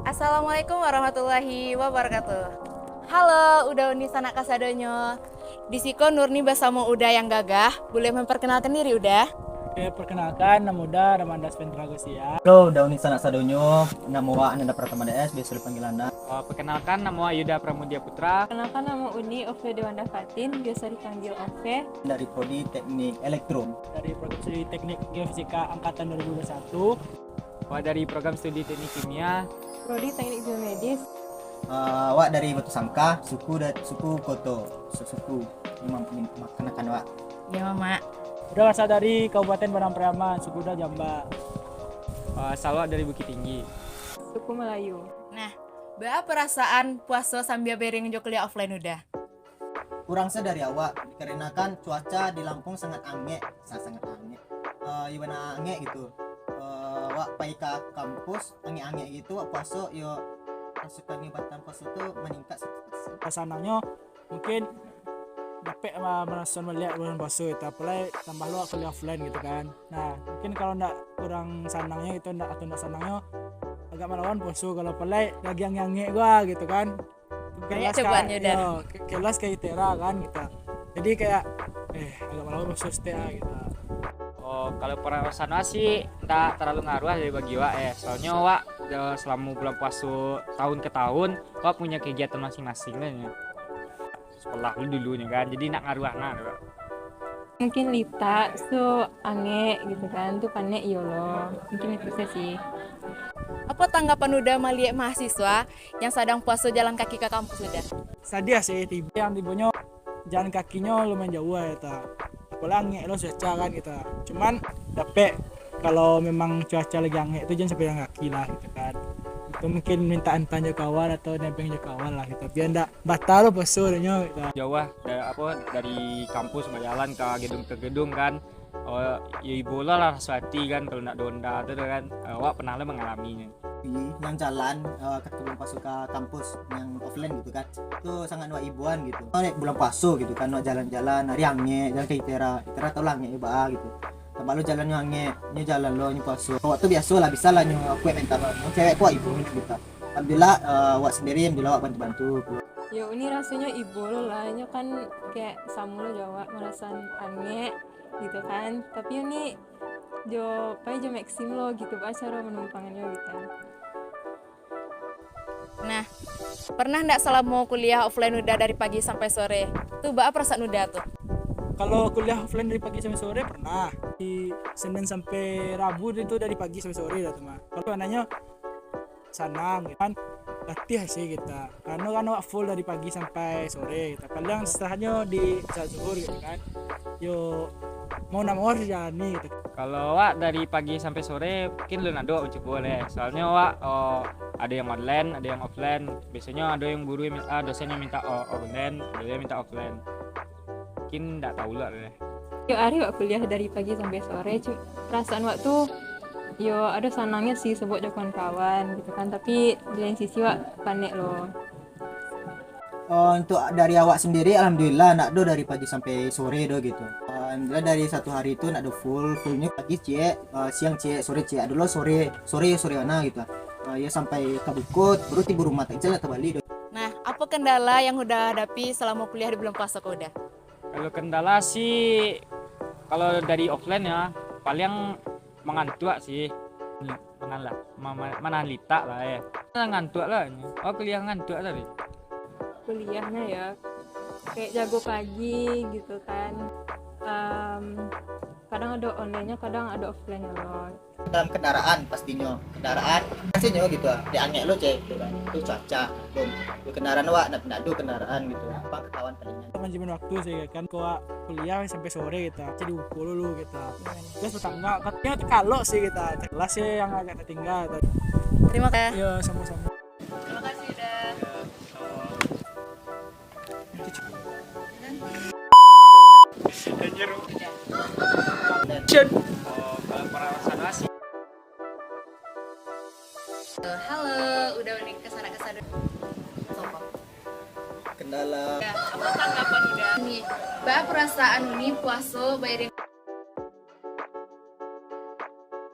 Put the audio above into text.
Assalamualaikum warahmatullahi wabarakatuh. Halo, udah uni sanak kasadonyo. Di siko Nurni bersama Uda yang gagah. Boleh memperkenalkan diri Uda? Oke, perkenalkan, nama Uda Ramandas Pentragosia. Halo, Dauni Sanak Sadonyo, nama wa Ananda Pratama DS, biasa dipanggil Anda. Perkenalkan, nama Yuda Pramudia Putra. Kenalkan, nama Uni Ove Dewanda Fatin, biasa dipanggil Ove. Dari Prodi Teknik Elektro. Dari Program Studi Teknik Geofisika Angkatan 2021. Dari Program Studi Teknik Kimia. Prodi Teknik Biomedis. Wa dari Batu Sangka, suku Koto, suku makan wa. Ya Mama. Udah asal dari Kabupaten Padang Pariaman, suku Uda Jamba. Salwa dari Bukit Tinggi. Suku Melayu. Nah, baa perasaan puasa sambil bering jo kuliah offline Uda? Kurang dari awak, dikarenakan cuaca di Lampung sangat anget, sangat anget. Iwana anget gitu. Wa pai ke kampus anget-anget gitu, wa puasa yo pasukan ibatan puasa itu meningkat 100%. Pasanannya mungkin dapat merasa melihat bulan puasa itu, apalagi tambah lu kuliah offline gitu kan. Nah, mungkin kalau ndak kurang sanangnya gitu, ndak sanangnya agak melawan puasa kalau apalagi lagi yang gua gitu kan. Kayak cobaannya udah. Kelas kayak Tera kan kita. Jadi kayak agak melawan puasa setia gitu. Kalau perasaan wa sih tak terlalu ngaruh dari bagi wa soalnya wa selama bulan puasa tahun ke tahun wa punya kegiatan masing-masing kan ya. Sekolah dulunya kan, jadi nak ngaruh anak. Mungkin Lita, so ange gitu kan, tuh panek yolo. Mungkin itu sih. Apa tanggapan Uda melihat mahasiswa yang sedang puasa jalan kaki ke kampus Uda? Sadia sih tiba yang tibanya jalan kakinya lumayan jauh ya ta. Apalagi angin lo cuaca kan kita. Cuman dapet kalau memang cuaca lagi angin itu jangan sampai jalan kaki lah gitu kan. Itu mungkin minta tanya kawan atau nempeng kawan lah gitu. Biar ndak batal lo pasurnya gitu. Jauh dari kampus berjalan ke gedung kan. Ya ibu lah Swati kan kalau nak donda itu kan. Wa pernah lah mengalaminya. Yang jalan ketika masuk ke kampus yang offline gitu kan, itu sangat wa ibuan gitu. Bulan puasa gitu kan, jalan-jalan hari ange jalan ke Itera tau lah ange ba gitu. Tambah lo jalan ange ini jalan lo ini puasa waktu biasa lah, bisa lah nyu aku minta lo cewek ku ibu gitu. Alhamdulillah wa sendiri alhamdulillah wa bantu-bantu. Ya ini rasanya ibu lo lah, nya kan kayak samu lo Jawa merasan ange gitu kan. Tapi ini jo maksim lo gitu cara menumpangannya gitu. Nah, pernah ndak selama kuliah offline Uda dari pagi sampai sore? Tuh baa perasaan Uda tuh? Kalau kuliah offline dari pagi sampai sore pernah. Di Senin sampai Rabu itu dari pagi sampai sore dah teman. Kalau anaknya senang gitu kan, latih sih kita. Karena kan full dari pagi sampai sore. Kita kadang setelahnya di saat zuhur gitu kan. Yo mau nama orang jalani gitu. Kalau wa dari pagi sampai sore mungkin lu nado cukup boleh. Soalnya wa ada yang online, ada yang offline. Biasanya ada yang guru dosennya minta online, ada yang minta offline. Mungkin enggak tahu lah deh. Yo hari wak kuliah dari pagi sampai sore, perasaan waktu yo ada senangnya sih sebut dengan kawan gitu kan, tapi di lain sisi wak panik loh. Untuk dari awak sendiri alhamdulillah nak do dari pagi sampai sore do gitu. Alhamdulillah dari satu hari itu nak do fullnya pagi cie, siang cie, sore cie. Dulu sore mana gitu. Ya sampai kabukut baru tiba rumah tak jalan kembali do. Nah, apa kendala yang Uda hadapi selama kuliah di bulan puasa ke Uda? Kalau kendala sih kalau dari offline ya paling mengantuk sih. Mana lita lah ya. Ngantuk lah. Kuliah ngantuk tadi. Kuliahnya ya kayak jago pagi gitu kan, kadang ada online-nya kadang ada offline-nya loh. Dalam kendaraan pastinya pastinya gitu di angin lo cek gitu kan, itu cuaca belum di kendaraan wa nak do kendaraan gitu apa ke kawan palingan Manajemen waktu sih kan, kalau kuliah sampai sore kita jadi ukur dulu kita. Terus tetangga katanya kalau sih kita kelas sih yang agak tertinggal. Terima kasih. Ya sama-sama. Terima kasih Uda. Kalau perasaan wa sih Halo, udah uni kesana sombong. kendala Apa tanggapan Uda? Nih, baa perasaan uni puasa bayar